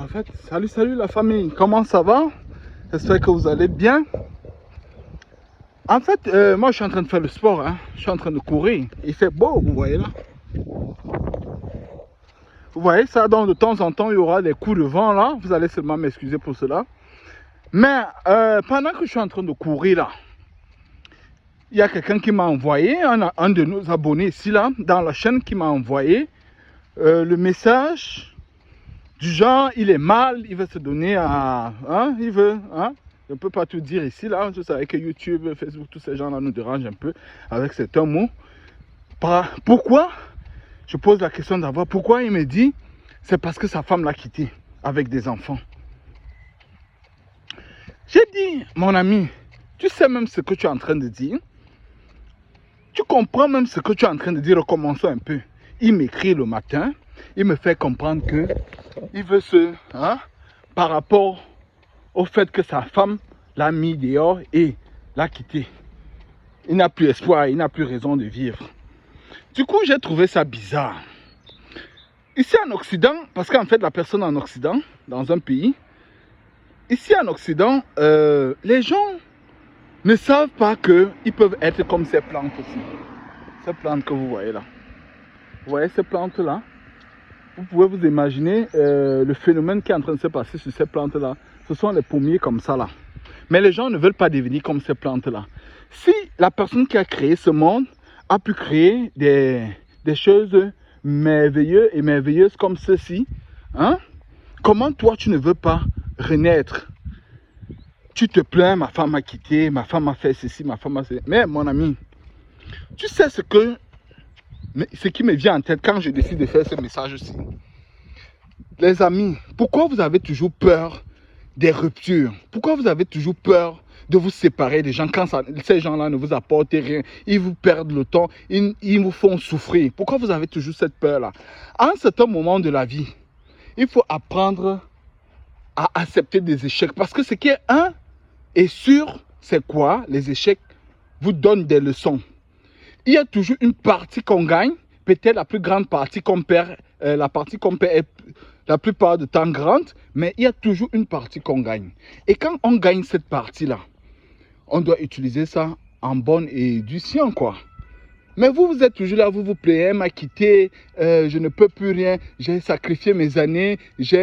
En fait, salut la famille, comment ça va? J'espère que vous allez bien. En fait, moi je suis en train de faire le sport, hein. Je suis en train de courir. Il fait beau, vous voyez là. Vous voyez ça, donc de temps en temps il y aura des coups de vent là. Vous allez seulement m'excuser pour cela. Mais pendant que je suis en train de courir là, il y a quelqu'un qui m'a envoyé, un de nos abonnés ici là, dans la chaîne qui m'a envoyé le message. Du genre, il est mal, il veut se donner à... Hein, il veut... Hein, je ne peux pas tout dire ici, là. Je savais que YouTube, Facebook, tous ces gens-là nous dérangent un peu avec certains mots. Pourquoi? Je pose la question d'abord. Pourquoi il me dit? C'est parce que sa femme l'a quitté avec des enfants. J'ai dit, mon ami, tu sais même ce que tu es en train de dire? Tu comprends même ce que tu es en train de dire? Recommençons un peu. Il m'écrit le matin. Il me fait comprendre que il veut par rapport au fait que sa femme l'a mis dehors et l'a quitté. Il n'a plus espoir, il n'a plus raison de vivre. Du coup, j'ai trouvé ça bizarre. Ici en Occident, parce qu'en fait, la personne en Occident, dans un pays, ici en Occident, les gens ne savent pas qu'ils peuvent être comme ces plantes aussi. Ces plantes que vous voyez là. Vous voyez ces plantes-là? Vous pouvez vous imaginer le phénomène qui est en train de se passer sur ces plantes-là. Ce sont les pommiers comme ça là. Mais les gens ne veulent pas devenir comme ces plantes-là. Si la personne qui a créé ce monde a pu créer des choses merveilleuses comme ceci, hein? Comment toi tu ne veux pas renaître? Tu te plains, ma femme m'a quitté, ma femme a fait ceci, ma femme a fait... Mais mon ami, tu sais ce qui me vient en tête quand je décide de faire ce message aussi. Les amis, pourquoi vous avez toujours peur des ruptures? Pourquoi vous avez toujours peur de vous séparer des gens quand ces gens-là ne vous apportent rien? Ils vous perdent le temps, ils vous font souffrir. Pourquoi vous avez toujours cette peur-là? À un certain moment de la vie, il faut apprendre à accepter des échecs. Parce que ce qui est sûr, c'est quoi? Les échecs vous donnent des leçons. Il y a toujours une partie qu'on gagne, peut-être la plus grande partie qu'on perd, la partie qu'on perd est la plupart du temps grande, mais il y a toujours une partie qu'on gagne. Et quand on gagne cette partie-là, on doit utiliser ça en bonne et due science, quoi. Mais vous êtes toujours là, vous vous plaignez, m'a quitté, je ne peux plus rien, j'ai sacrifié mes années,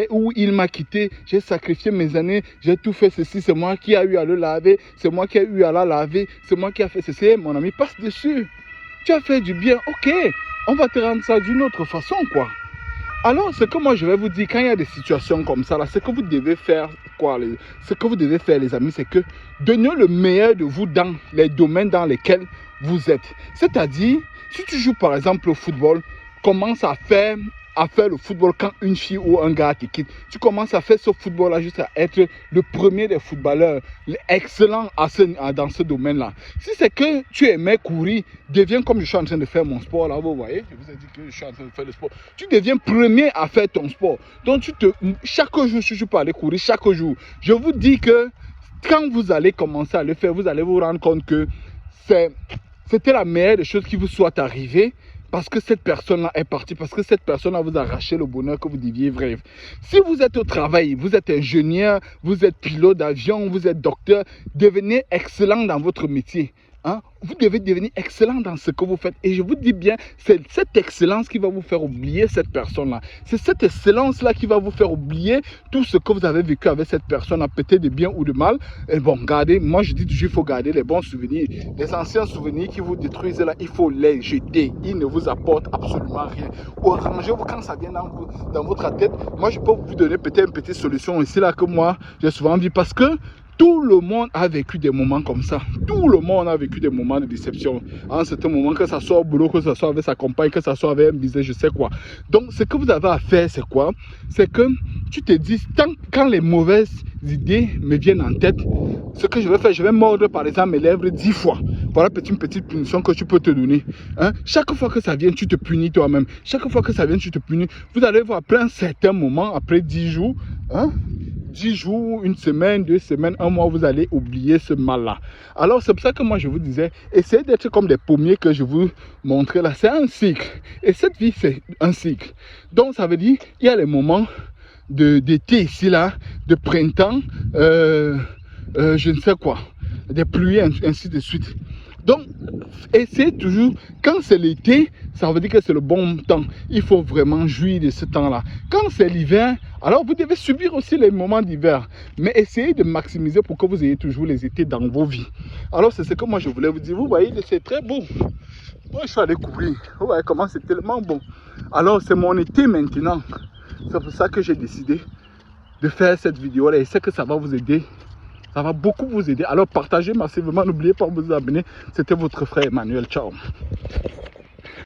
ou il m'a quitté, j'ai sacrifié mes années, j'ai tout fait ceci, c'est moi qui ai eu à le laver, c'est moi qui ai eu à la laver, c'est moi qui ai fait ceci, mon ami, passe dessus. Tu as fait du bien, ok, on va te rendre ça d'une autre façon, quoi. Alors, ce que moi je vais vous dire, quand il y a des situations comme ça, là, ce que vous devez faire, les amis, c'est que donnez le meilleur de vous dans les domaines dans lesquels vous êtes. C'est-à-dire, si tu joues par exemple au football, commence à faire le football quand une fille ou un gars te quitte. Tu commences à faire ce football-là juste à être le premier des footballeurs, excellent dans ce domaine-là. Si c'est que tu aimais courir, deviens comme je suis en train de faire mon sport là, vous voyez, je vous ai dit que je suis en train de faire le sport. Tu deviens premier à faire ton sport. Donc chaque jour, si je peux aller courir, chaque jour, je vous dis que quand vous allez commencer à le faire, vous allez vous rendre compte que c'était la meilleure des choses qui vous soit arrivée. Parce que cette personne-là est partie, parce que cette personne-là vous a arraché le bonheur que vous deviez vivre. Si vous êtes au travail, vous êtes ingénieur, vous êtes pilote d'avion, vous êtes docteur, devenez excellent dans votre métier. Hein? Vous devez devenir excellent dans ce que vous faites. Et je vous dis bien, c'est cette excellence qui va vous faire oublier cette personne-là. C'est cette excellence-là qui va vous faire oublier tout ce que vous avez vécu avec cette personne, peut-être de bien ou de mal. Et bon, gardez, moi je dis toujours, il faut garder les bons souvenirs. Les anciens souvenirs qui vous détruisent là, il faut les jeter. Ils ne vous apportent absolument rien. Ou arrangez-vous quand ça vient dans votre tête. Moi, je peux vous donner peut-être une petite solution ici là que moi, j'ai souvent vu parce que tout le monde a vécu des moments comme ça. Tout le monde a vécu des moments de déception. À un certain moment, que ça soit au boulot, que ça soit avec sa compagne, que ça soit avec un business, je sais quoi. Donc, ce que vous avez à faire, c'est quoi? C'est que tu te dis, quand les mauvaises idées me viennent en tête, ce que je vais faire, je vais mordre par exemple mes lèvres 10 fois. Voilà une petite punition que tu peux te donner. Hein? Chaque fois que ça vient, tu te punis toi-même. Chaque fois que ça vient, tu te punis. Vous allez voir plein certains moments, après 10 jours, hein? 10 jours, une semaine, 2 semaines, un mois, vous allez oublier ce mal-là. Alors, c'est pour ça que moi, je vous disais, essayez d'être comme des pommiers que je vous montrais là. C'est un cycle. Et cette vie, c'est un cycle. Donc, ça veut dire, il y a les moments d'été ici, là, de printemps, je ne sais quoi, des pluies, ainsi de suite. Donc, essayez toujours, quand c'est l'été, ça veut dire que c'est le bon temps. Il faut vraiment jouir de ce temps-là. Quand c'est l'hiver, alors vous devez subir aussi les moments d'hiver. Mais essayez de maximiser pour que vous ayez toujours les étés dans vos vies. Alors, c'est ce que moi je voulais vous dire. Vous voyez, c'est très beau. Moi, je suis allé courir. Vous voyez comment c'est tellement bon. Alors, c'est mon été maintenant. C'est pour ça que j'ai décidé de faire cette vidéo-là. Et c'est que ça va vous aider. Ça va beaucoup vous aider. Alors partagez massivement. N'oubliez pas de vous abonner. C'était votre frère Emmanuel. Ciao.